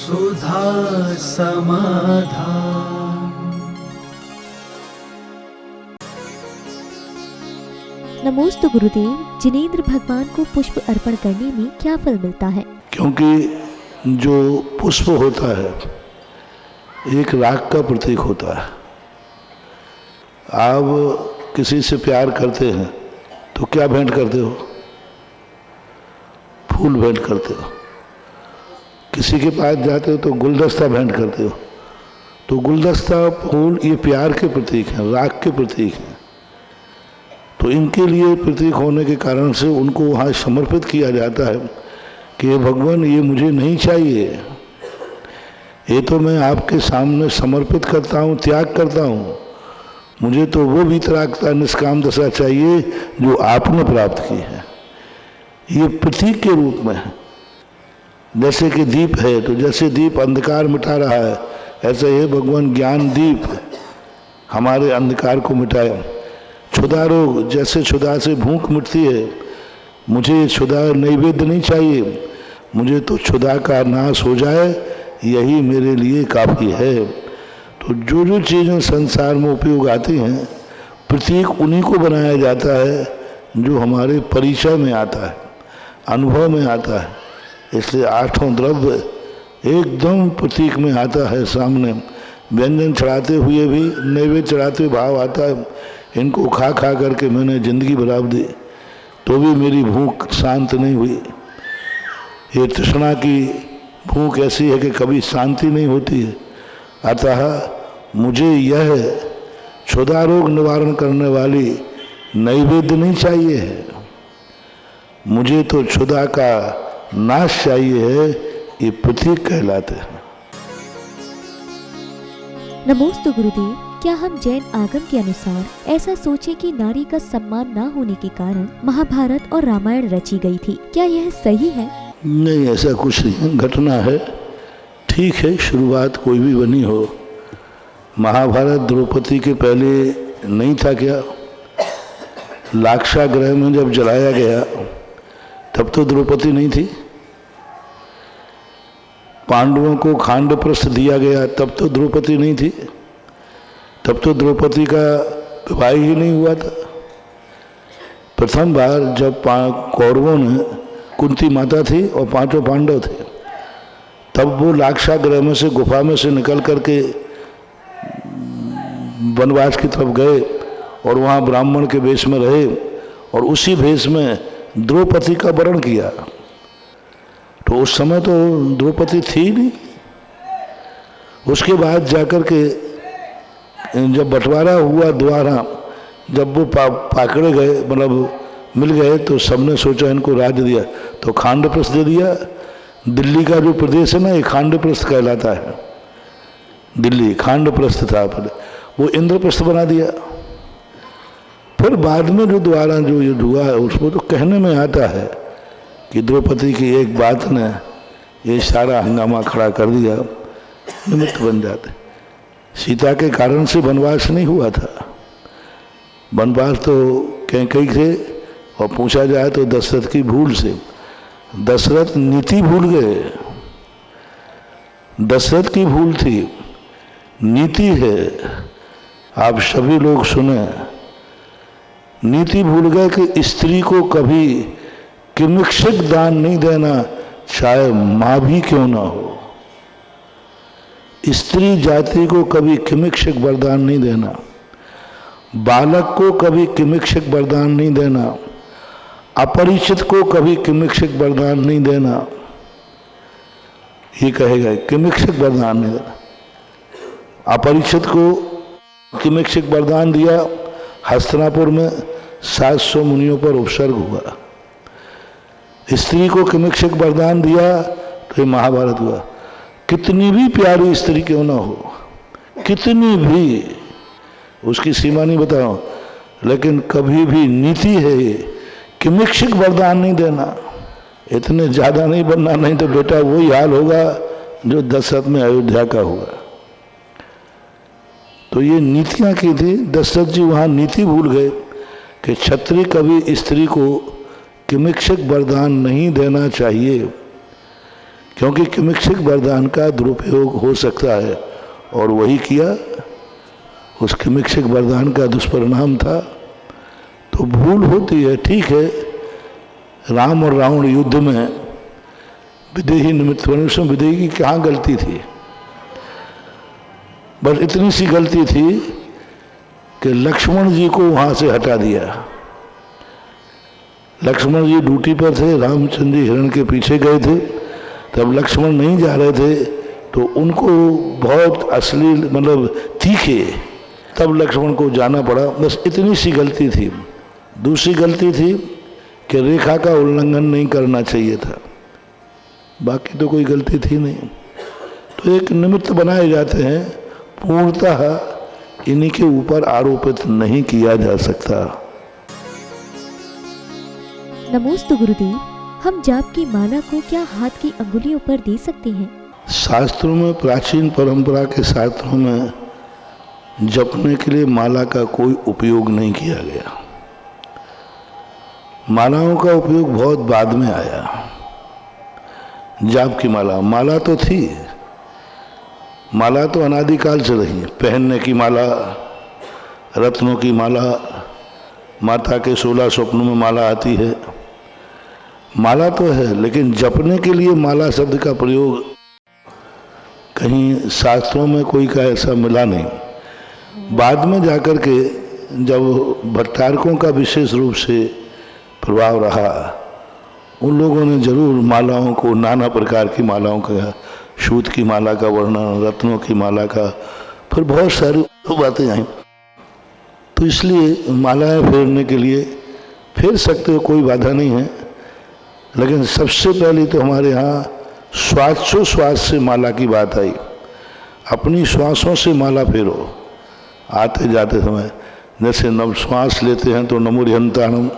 सुधा समाधान। नमोस्तु गुरुदेव, जिनेंद्र भगवान को पुष्प अर्पण करने में क्या फल मिलता है? क्योंकि जो पुष्प होता है एक राग का प्रतीक होता है। आप किसी से प्यार करते हैं तो क्या भेंट करते हो? फूल भेंट करते हो। किसी के पास जाते हो तो गुलदस्ता भेंट करते हो। तो गुलदस्ता, फूल, ये प्यार के प्रतीक हैं, राग के प्रतीक हैं। तो इनके लिए प्रतीक होने के कारण से उनको वहाँ समर्पित किया जाता है कि हे भगवान, ये मुझे नहीं चाहिए, ये तो मैं आपके सामने समर्पित करता हूँ, त्याग करता हूँ। मुझे तो वो वितरागता, निष्काम दशा चाहिए जो आपने प्राप्त की है। ये प्रतीक के रूप में है। जैसे कि दीप है, तो जैसे दीप अंधकार मिटा रहा है, ऐसे ये भगवान ज्ञान दीप हमारे अंधकार को मिटाए। क्षुधा रोग, जैसे क्षुधा से भूख मिटती है, मुझे क्षुधा नैवेद्य नहीं चाहिए, मुझे तो क्षुधा का नाश हो जाए, यही मेरे लिए काफ़ी है। तो जो जो चीज़ें संसार में उपयोग आती हैं, प्रतीक उन्हीं को बनाया जाता है जो हमारे परिचय में आता है, अनुभव में आता है। इसलिए आठों द्रव्य एकदम प्रतीक में आता है सामने। व्यंजन चढ़ाते हुए भी, नैवेद्य चढ़ाते हुए भाव आता है, इनको खा खा करके मैंने जिंदगी बराबर दी तो भी मेरी भूख शांत नहीं हुई। ये तृष्णा की भूख ऐसी है कि कभी शांति नहीं होती है। अतः मुझे यह क्षुधा रोग निवारण करने वाली नैवेद्य नहीं चाहिए है, मुझे तो क्षुधा का नाश चाहिए है। ये प्रतीक कहलाते हैं। नमोस्तु गुरुदेव, क्या हम जैन आगम के अनुसार ऐसा सोचें कि नारी का सम्मान न होने के कारण महाभारत और रामायण रची गई थी? क्या यह सही है? नहीं, ऐसा कुछ नहीं है, घटना है। ठीक है, शुरुआत कोई भी बनी हो। महाभारत द्रौपदी के पहले नहीं था क्या? लाक्षागृह में जब जलाया गया तब तो द्रौपदी नहीं थी। पांडवों को खांडप्रस्थ दिया गया तब तो द्रौपदी नहीं थी। तब तो द्रौपदी का विवाह ही नहीं हुआ था। प्रथम बार जब कौरवों ने, कुंती माता थी और पांचों पांडव थे, तब वो लाक्षागृह में से, गुफा में से निकल करके वनवास की तरफ गए और वहाँ ब्राह्मण के वेश में रहे और उसी भेष में द्रौपदी का वरण किया। तो उस समय तो द्रौपदी थी नहीं। उसके बाद जाकर के जब बंटवारा हुआ दोबारा, जब वो पाकड़े गए, मतलब मिल गए, तो सबने सोचा इनको राज्य दिया, तो खांडप्रस्थ दे दिया। दिल्ली का जो प्रदेश है ना, ये खांडप्रस्थ कहलाता है। दिल्ली खांडप्रस्थ था, पहले वो इंद्रप्रस्थ बना दिया। फिर बाद में जो दोबारा जो युद्ध हुआ है, उसको तो कहने में आता है कि द्रौपदी की एक बात ने ये सारा हंगामा खड़ा कर दिया, निमित्त बन जाते। सीता के कारण से वनवास नहीं हुआ था। वनवास तो कैकेयी थे, और पूछा जाए तो दशरथ की भूल से। दशरथ नीति भूल गए, दशरथ की भूल थी, नीति है। आप सभी लोग सुने, नीति भूल गए कि स्त्री को कभी किमिक्षक दान नहीं देना, चाहे माँ भी क्यों ना हो। स्त्री जाति को कभी किमिक्षक वरदान नहीं देना, बालक को कभी किमिक्षक वरदान नहीं देना, अपरिचित को कभी किमिक्षक वरदान नहीं देना। ये कहेगा किमिक्षक वरदान नहीं देना। अपरिचित को किमिक्षक वरदान दिया, हस्तिनापुर में 700 मुनियों पर उपसर्ग हुआ। स्त्री को किमिक्षक वरदान दिया तो ये महाभारत हुआ। कितनी भी प्यारी स्त्री क्यों ना हो, कितनी भी, उसकी सीमा नहीं बताओ, लेकिन कभी भी नीति है किमिक्षक वरदान नहीं देना। इतने ज़्यादा नहीं बनना, नहीं तो बेटा वही हाल होगा जो दशरथ में अयोध्या का हुआ। तो ये नीतियाँ की थी। दशरथ जी वहाँ नीति भूल गए कि क्षत्रिय कभी स्त्री को किमिक्षक वरदान नहीं देना चाहिए, क्योंकि किमिक्षिक वरदान का दुरुपयोग हो सकता है और वही किया, उस किमिक्षिक वरदान का दुष्परिणाम था। तो भूल होती है, ठीक है। राम और रावण युद्ध में विदेही निमित्त बने, उसमें विदेही की क्या गलती थी? बस इतनी सी गलती थी कि लक्ष्मण जी को वहां से हटा दिया। लक्ष्मण जी ड्यूटी पर थे, रामचंद्र जी हिरण के पीछे गए थे, तब लक्ष्मण नहीं जा रहे थे तो उनको बहुत अश्लील मतलब तीखे, तब लक्ष्मण को जाना पड़ा। बस इतनी सी गलती थी। दूसरी गलती थी कि रेखा का उल्लंघन नहीं करना चाहिए था, बाकी तो कोई गलती थी नहीं। तो एक निमित्त बनाए जाते हैं, पूर्णतः इन्हीं के ऊपर आरोपित नहीं किया जा सकता। नमोस्तु गुरुदेव, हम जाप की माला को क्या हाथ की अंगुलियों पर दे सकते हैं? शास्त्रों में, प्राचीन परंपरा के शास्त्रों में जपने के लिए माला का कोई उपयोग नहीं किया गया। मालाओं का उपयोग बहुत बाद में आया। जाप की माला तो थी, माला तो अनादिकाल से रही है। पहनने की माला, रत्नों की माला, माता के 16 स्वप्नों में माला आती है, माला तो है। लेकिन जपने के लिए माला शब्द का प्रयोग कहीं शास्त्रों में कोई का ऐसा मिला नहीं। बाद में जाकर के जब भट्टारकों का विशेष रूप से प्रभाव रहा, उन लोगों ने जरूर मालाओं को, नाना प्रकार की मालाओं का, सूत की माला का वर्णन, रत्नों की माला का, फिर बहुत सारी बातें आई। तो इसलिए मालाएं फेरने के लिए फेर सकते हो, कोई बाधा नहीं है। लेकिन सबसे पहले तो हमारे यहाँ श्वासोश्वास से माला की बात आई। अपनी श्वासों से माला फेरो आते जाते समय। जैसे नव श्वास लेते हैं तो नमो रिहंताणम,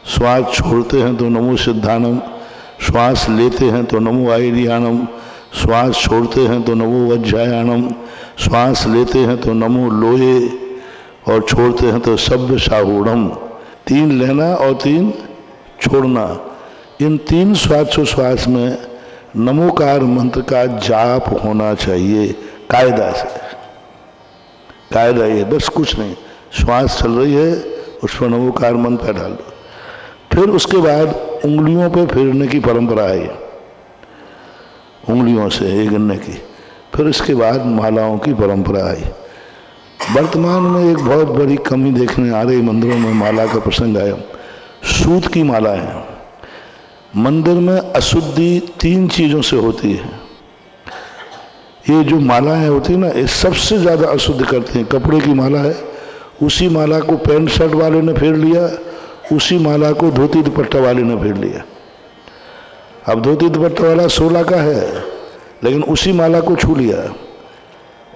श्वास छोड़ते हैं तो नमो सिद्धानम, श्वास लेते हैं तो नमो आयरियाणम, श्वास छोड़ते हैं तो नमो वज्रायाणम, श्वास लेते हैं तो नमो लोहे और छोड़ते हैं तो सभ्य साहूणम। 3 लेना और 3 छोड़ना, इन 3 श्वासोश्वास में नमोकार मंत्र का जाप होना चाहिए कायदा से। कायदा ये, बस कुछ नहीं। श्वास चल रही है, उस पर नमोकार मंत्र डाल दो। फिर उसके बाद उंगलियों पे फेरने की परंपरा है, उंगलियों से ये गिनने की। फिर इसके बाद मालाओं की परंपरा आई। वर्तमान में एक बहुत बड़ी कमी देखने आ रही मंदिरों में, माला का प्रसंग आया। सूत की माला है। मंदिर में अशुद्धि 3 चीज़ों से होती है। ये जो मालाएं होती है ना, ये सबसे ज़्यादा अशुद्ध करते हैं। कपड़े की माला है, उसी माला को पैंट शर्ट वाले ने फेर लिया, उसी माला को धोती दुपट्टा वाले ने फेर लिया। अब धोती दुपट्टा वाला 16 का है, लेकिन उसी माला को छू लिया,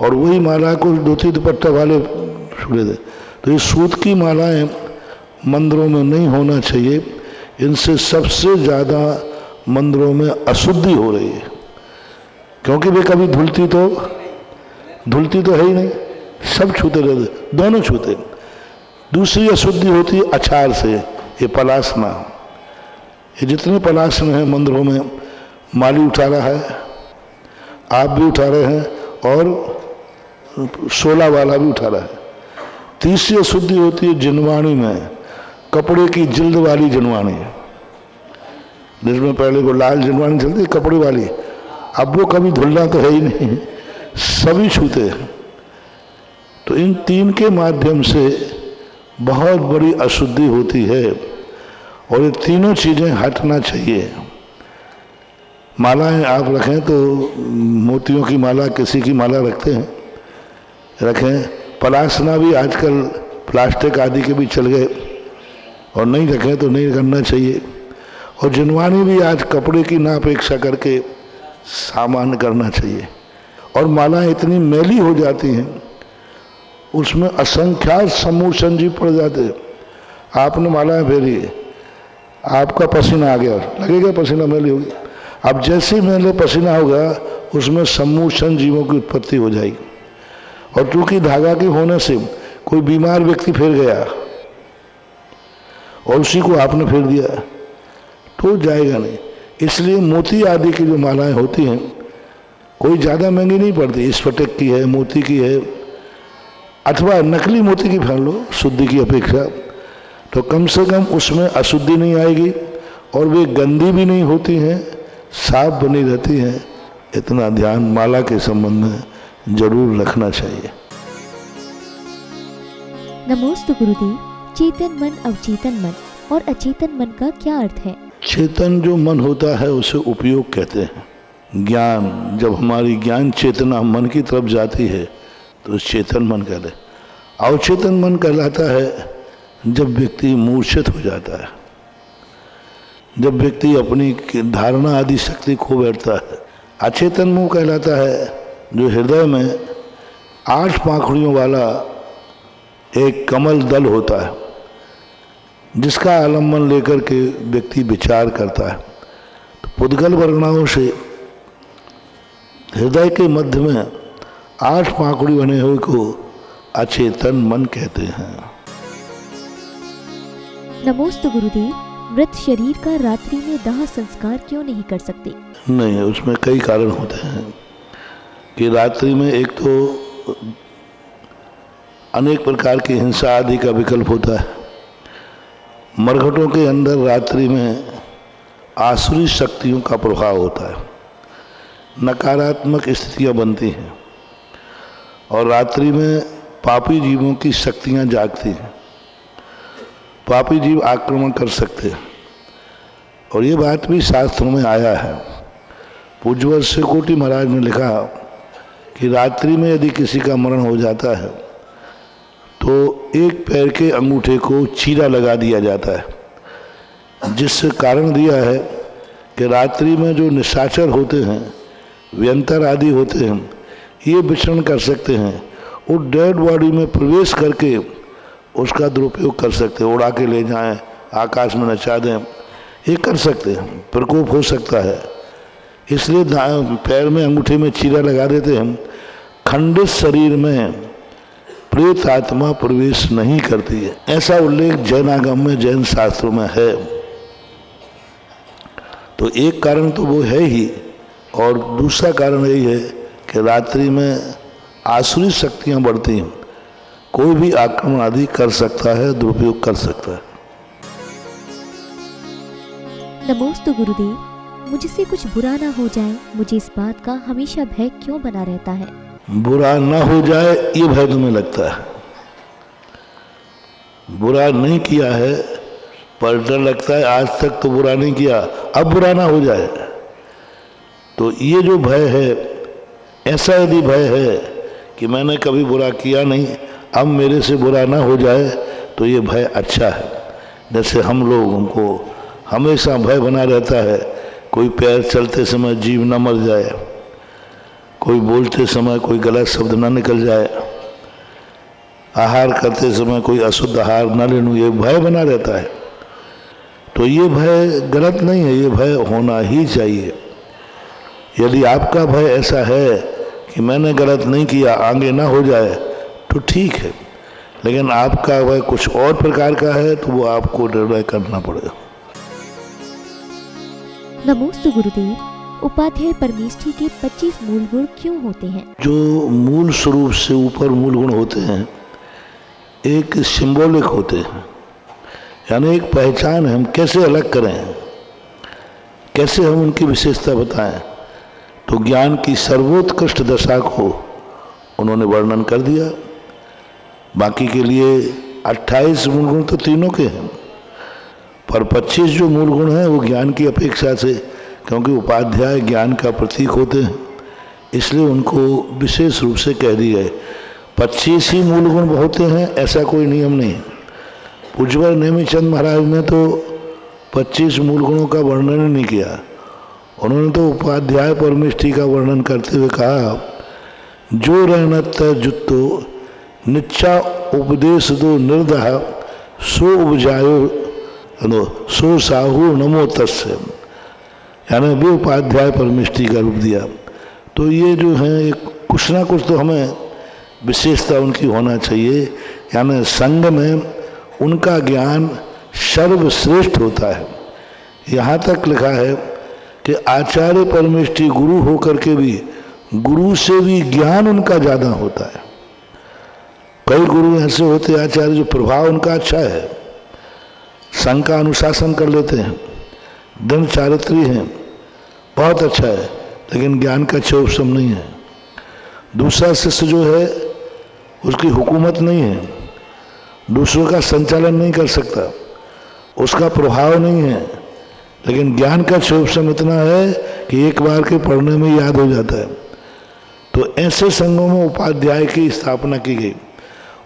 और वही माला को धोती दुपट्टा वाले छू लेते। तो ये सूत की मालाएं मंदिरों में नहीं होना चाहिए। इनसे सबसे ज़्यादा मंदिरों में अशुद्धि हो रही है, क्योंकि वे कभी धुलती तो है ही नहीं, सब छूते रहते, दोनों छूते। दूसरी अशुद्धि होती है अचार से, ये पलासना। ये जितने पलासन हैं मंदिरों में, माली उठा रहा है, आप भी उठा रहे हैं, और 16 वाला भी उठा रहा है। तीसरी अशुद्धि होती है जिनवाणी में, कपड़े की जिल्द वाली जिनवाणी, जिसमें पहले वो लाल जिनवाणी चलती है कपड़े वाली, अब वो कभी धुलना तो है ही नहीं, सभी छूते हैं। तो इन 3 के माध्यम से बहुत बड़ी अशुद्धि होती है, और ये तीनों चीज़ें हटना चाहिए। मालाएं आप रखें तो मोतियों की माला, किसी की माला रखते हैं, रखें। पलासना भी आजकल प्लास्टिक आदि के भी चल गए, और नहीं रखें तो नहीं करना चाहिए। और जिनवानी भी आज कपड़े की ना अपेक्षा करके सामान्य करना चाहिए। और मालाएं इतनी मैली हो जाती हैं, उसमें असंख्यात समूह संजीव पड़ जाते। आपने मालाएं फेरी, आपका पसीना आ गया, लगेगा पसीना मैली होगी। अब जैसे मैले पसीना होगा, उसमें समूह संजीवों की उत्पत्ति हो जाएगी। और चूंकि धागा के होने से कोई बीमार व्यक्ति फेर गया और उसी को आपने फेर दिया तो जाएगा नहीं, इसलिए मोती आदि की जो मालाएं होती हैं कोई ज़्यादा महंगी नहीं पड़ती, स्फटिक की है, मोती की है, अथवा नकली मोती की पहन लो शुद्धि की अपेक्षा, तो कम से कम उसमें अशुद्धि नहीं आएगी और वे गंदी भी नहीं होती हैं, साफ बनी रहती हैं। इतना ध्यान माला के संबंध में जरूर रखना चाहिए। नमोस्तु गुरुदेव। चेतन मन, अवचेतन मन और अचेतन मन का क्या अर्थ है? चेतन जो मन होता है उसे उपयोग कहते हैं। ज्ञान, जब हमारी ज्ञान चेतना मन की तरफ जाती है तो चेतन मन कहते। अवचेतन मन कहलाता है जब व्यक्ति मूर्छित हो जाता है, जब व्यक्ति अपनी धारणा आदि शक्ति खो बैठता है। अचेतन मुंह कहलाता है जो हृदय में 8 पाखड़ियों वाला एक कमल दल होता है, जिसका आलम्बन लेकर के व्यक्ति विचार करता है। तो पुद्गल वर्गणाओं से हृदय के मध्य में 8 पाखड़ी बने हुए को अचेतन मन कहते हैं। नमोस्तु गुरुदेव। मृत शरीर का रात्रि में दाह संस्कार क्यों नहीं कर सकते? नहीं, उसमें कई कारण होते हैं कि रात्रि में एक तो अनेक प्रकार की हिंसा आदि का विकल्प होता है। मरघटों के अंदर रात्रि में आसुरी शक्तियों का प्रभाव होता है, नकारात्मक स्थितियां बनती हैं और रात्रि में पापी जीवों की शक्तियां जागती हैं। पापी जीव आक्रमण कर सकते हैं और ये बात भी शास्त्रों में आया है। पूज्यवर श्रीकोटि महाराज ने लिखा कि रात्रि में यदि किसी का मरण हो जाता है तो एक पैर के अंगूठे को चीरा लगा दिया जाता है, जिससे कारण दिया है कि रात्रि में जो निशाचर होते हैं, व्यंतर आदि होते हैं, ये विचरण कर सकते हैं। वो डेड बॉडी में प्रवेश करके उसका दुरुपयोग कर सकते हैं, उड़ा के ले जाएं, आकाश में नचा दें, ये कर सकते हैं, प्रकोप हो सकता है। इसलिए पैर में अंगूठे में चीरा लगा देते हैं। खंडित शरीर में प्रेत आत्मा प्रवेश नहीं करती है, ऐसा उल्लेख जैनागम में, जैन शास्त्रों में है। तो एक कारण तो वो है ही, और दूसरा कारण यही है कि रात्रि में आसुरी शक्तियां बढ़ती हैं, कोई भी आक्रमण आदि कर सकता है, दुरुपयोग कर सकता है। नमोस्तु गुरुदेव। मुझसे कुछ बुरा ना हो जाए, मुझे इस बात का हमेशा भय क्यों बना रहता है? बुरा ना हो जाए ये भय तुम्हें लगता है। बुरा नहीं किया है पर डर लगता है, आज तक तो बुरा नहीं किया, अब बुरा ना हो जाए। तो ये जो भय है, ऐसा यदि भय है कि मैंने कभी बुरा किया नहीं, अब मेरे से बुरा ना हो जाए, तो ये भय अच्छा है। जैसे हम लोगों को हमेशा भय बना रहता है, कोई पैर चलते समय जीव न मर जाए, कोई बोलते समय कोई गलत शब्द ना निकल जाए, आहार करते समय कोई अशुद्ध आहार न ले लूँ, ये भय बना रहता है। तो ये भय गलत नहीं है, ये भय होना ही चाहिए। यदि आपका भय ऐसा है कि मैंने गलत नहीं किया, आगे ना हो जाए, तो ठीक है। लेकिन आपका भय कुछ और प्रकार का है तो वो आपको निर्णय करना पड़ेगा। नमोस्तु गुरुदेव। उपाध्याय परमेष्ठी के 25 मूल गुण क्यों होते हैं? जो मूल स्वरूप से ऊपर मूल गुण होते हैं, एक सिंबॉलिक होते हैं, यानी एक पहचान है। हम कैसे अलग करें, कैसे हम उनकी विशेषता बताएं, तो ज्ञान की सर्वोत्कृष्ट दशा को उन्होंने वर्णन कर दिया। बाकी के लिए 28 मूल गुण तो तीनों के हैं, पर 25 जो मूल गुण हैं वो ज्ञान की अपेक्षा से, क्योंकि उपाध्याय ज्ञान का प्रतीक होते हैं, इसलिए उनको विशेष रूप से कह दिया है। 25 ही मूल गुण होते हैं ऐसा कोई नियम नहीं। पूज्यवर नेमिचंद महाराज ने तो 25 मूल गुणों का वर्णन नहीं किया, उन्होंने तो उपाध्याय परमेष्ठी का वर्णन करते हुए कहा, जो रहनत जुत्तो निच्चा उपदेश दो निर्दह सो उपजायो सो साहू नमो तस्य, यानी भी उपाध्याय परमेष्ठी का रूप दिया। तो ये जो है एक कुछ ना कुछ तो हमें विशेषता उनकी होना चाहिए, यानी संघ में उनका ज्ञान सर्वश्रेष्ठ होता है। यहाँ तक लिखा है कि आचार्य परमेष्ठी गुरु होकर के भी गुरु से भी ज्ञान उनका ज़्यादा होता है। कई गुरु ऐसे होते हैं आचार्य जो प्रभाव उनका अच्छा है, संघ का अनुशासन कर लेते हैं, दृढ़ चारित्री हैं, बहुत अच्छा है, लेकिन ज्ञान का क्षोभसम नहीं है। दूसरा शिष्य जो है उसकी हुकूमत नहीं है, दूसरों का संचालन नहीं कर सकता, उसका प्रभाव नहीं है, लेकिन ज्ञान का क्षोभसम इतना है कि एक बार के पढ़ने में याद हो जाता है। तो ऐसे संघों में उपाध्याय की स्थापना की गई।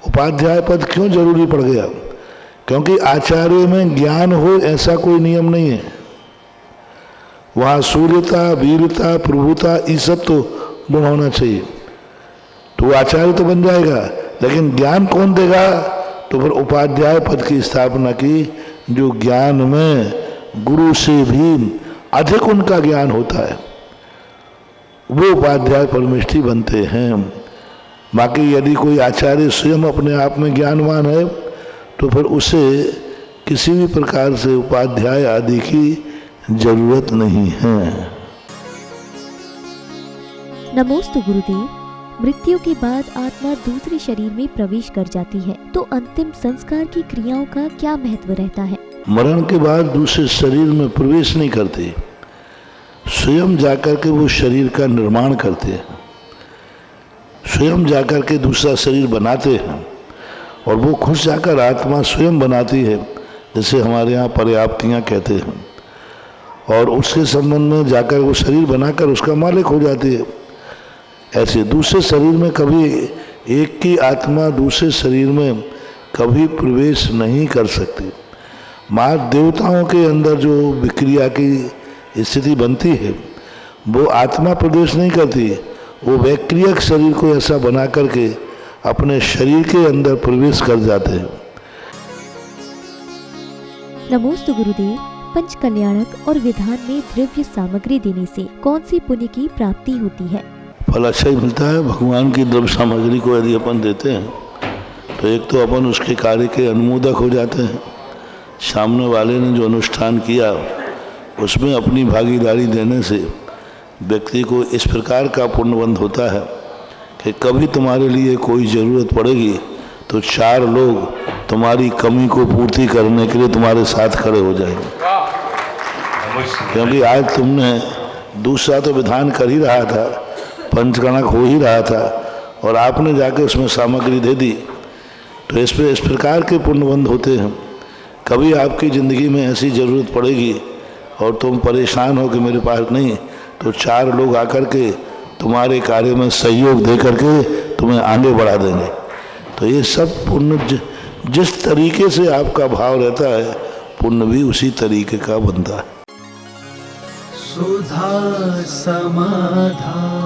उपाध्याय पद क्यों जरूरी पड़ गया? क्योंकि आचार्य में ज्ञान हो ऐसा कोई नियम नहीं है। वहाँ सूर्यता, वीरता, प्रभुता, ये सब तो गुण होना चाहिए, तो वो आचार्य तो बन जाएगा, लेकिन ज्ञान कौन देगा? तो फिर उपाध्याय पद की स्थापना की, जो ज्ञान में गुरु से भी अधिक उनका ज्ञान होता है, वो उपाध्याय परमेष्ठी बनते हैं। बाकी यदि कोई आचार्य स्वयं अपने आप में ज्ञानवान है तो फिर उसे किसी भी प्रकार से उपाध्याय आदि की जरूरत नहीं है। नमोस्तु गुरुदेव। मृत्यु के बाद आत्मा दूसरे शरीर में प्रवेश कर जाती है, तो अंतिम संस्कार की क्रियाओं का क्या महत्व रहता है? मरण के बाद दूसरे शरीर में प्रवेश नहीं करते, स्वयं जाकर के वो शरीर का निर्माण करते हैं, स्वयं जाकर के दूसरा शरीर बनाते हैं, और वो खुद जाकर आत्मा स्वयं बनाती है, जैसे हमारे यहाँ पर्याप्तियाँ कहते हैं, और उसके संबंध में जाकर वो शरीर बनाकर उसका मालिक हो जाती है। ऐसे दूसरे शरीर में कभी एक की आत्मा दूसरे शरीर में कभी प्रवेश नहीं कर सकती। माँ देवताओं के अंदर जो विक्रिया की स्थिति बनती है वो आत्मा प्रवेश नहीं करती, वो वैक्रियक शरीर को ऐसा बना करके अपने शरीर के अंदर प्रवेश कर जाते हैं। नमोस्तु गुरुदेव। पंच कल्याणक और विधान में द्रव्य सामग्री देने से कौन सी पुण्य की प्राप्ति होती है? फल अच्छा ही मिलता है। भगवान की द्रव्य सामग्री को यदि अपन देते हैं तो एक तो अपन उसके कार्य के अनुमोदक हो जाते हैं, सामने वाले ने जो अनुष्ठान किया उसमें अपनी भागीदारी देने से व्यक्ति को इस प्रकार का पुण्यबंध होता है कि कभी तुम्हारे लिए कोई ज़रूरत पड़ेगी तो 4 लोग तुम्हारी कमी को पूर्ति करने के लिए तुम्हारे साथ खड़े हो जाएंगे। क्योंकि आज तुमने दूसरा तो विधान कर ही रहा था, पंचकणक हो ही रहा था, और आपने जाके उसमें सामग्री दे दी, तो इस प्रकार के पुण्यबंध होते हैं। कभी आपकी ज़िंदगी में ऐसी ज़रूरत पड़ेगी और तुम परेशान हो कि मेरे पास नहीं, तो 4 लोग आकर के तुम्हारे कार्य में सहयोग दे करके तुम्हें आगे बढ़ा देंगे। तो ये सब पुण्य जिस तरीके से आपका भाव रहता है, पुण्य भी उसी तरीके का बनता है। सुधा समाधान।